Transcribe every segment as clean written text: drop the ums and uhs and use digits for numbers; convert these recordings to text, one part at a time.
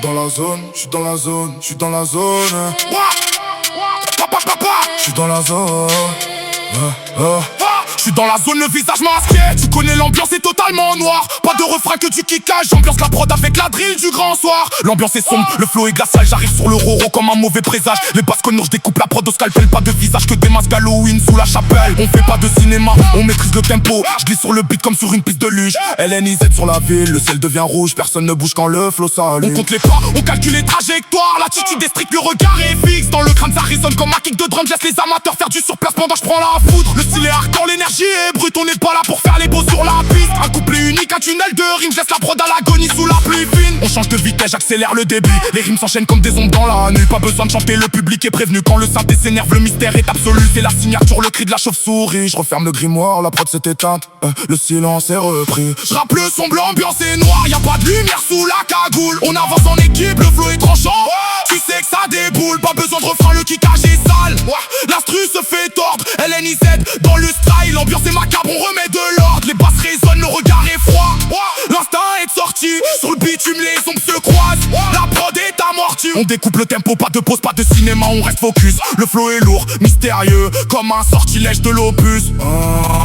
dans la zone, j'suis dans la zone, j'suis dans la zone. J'suis dans la zone. J'suis dans la zone, le visage masqué. Tu connais l'ambiance est totalement noire. Pas de refrain que du kickage. J'ambiance la prod avec la drill du grand soir. L'ambiance est sombre, le flow est glacial. J'arrive sur le roro comme un mauvais présage. Les basques je découpe la prod au scalpel. Pas de visage que des masques Halloween sous la chapelle. On fait pas de cinéma, on maîtrise le tempo. J'glisse sur le beat comme sur une piste de luge. LNIZ sur la ville, le ciel devient rouge. Personne ne bouge quand le flow s'allume. On compte les pas, on calcule les trajectoires. L'attitude est stricte, le regard est fixe. Dans le crâne ça résonne comme un kick de drum. J'laisse les amateurs faire du surplace pendant que j'prends la foudre. Le style est hardcore, l'énergie est brute. On n'est pas là pour faire les beaux sur la piste. Un couplet unique, un tunnel de rimes. J'laisse la prod à l'agonie sous la pluie fine. On change de vitesse, j'accélère le débit. Les rimes s'enchaînent comme des ombres dans la nuit. Pas besoin de chanter, le public est prévenu. Quand le synthé s'énerve, le mystère est absolu. C'est la signature, le cri de la chauve-souris. Je referme le grimoire, la prod s'est éteinte. Le silence est repris. J'rappe le sombre, l'ambiance est noire. Y'a pas de lumière sous la cagoule. On avance en équipe, le flow est tranchant. Tu sais que ça déboule, pas besoin de refrain, le kickage est sale. L'instru se fait tordre, LNIZ dans le style. L'ambiance est macabre, on remet de l'ordre. Les basses résonnent, le regard est froid. L'instinct est sorti, sur le bitume les ombres se croisent. La prod est amortie. On découpe le tempo, pas de pause, pas de cinéma, on reste focus. Le flow est lourd, mystérieux, comme un sortilège de l'opus.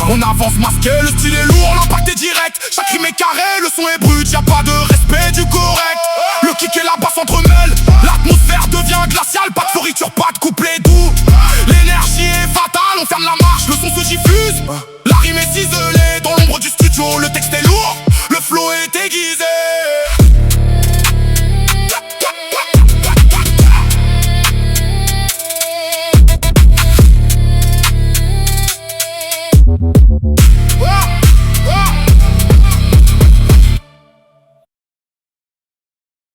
On avance masqué, le style est lourd, l'impact est direct. Chaque rime est carré, le son est brut, y'a pas de respect du correct. Le kick et la basse s'entremêlent, l'atmosphère devient glaciale. Pas de floriture, pas de couplet doux. L'énergie est fatale, on ferme la marche, le son se diffuse. La rime est ciselée, dans l'ombre du studio, le texte est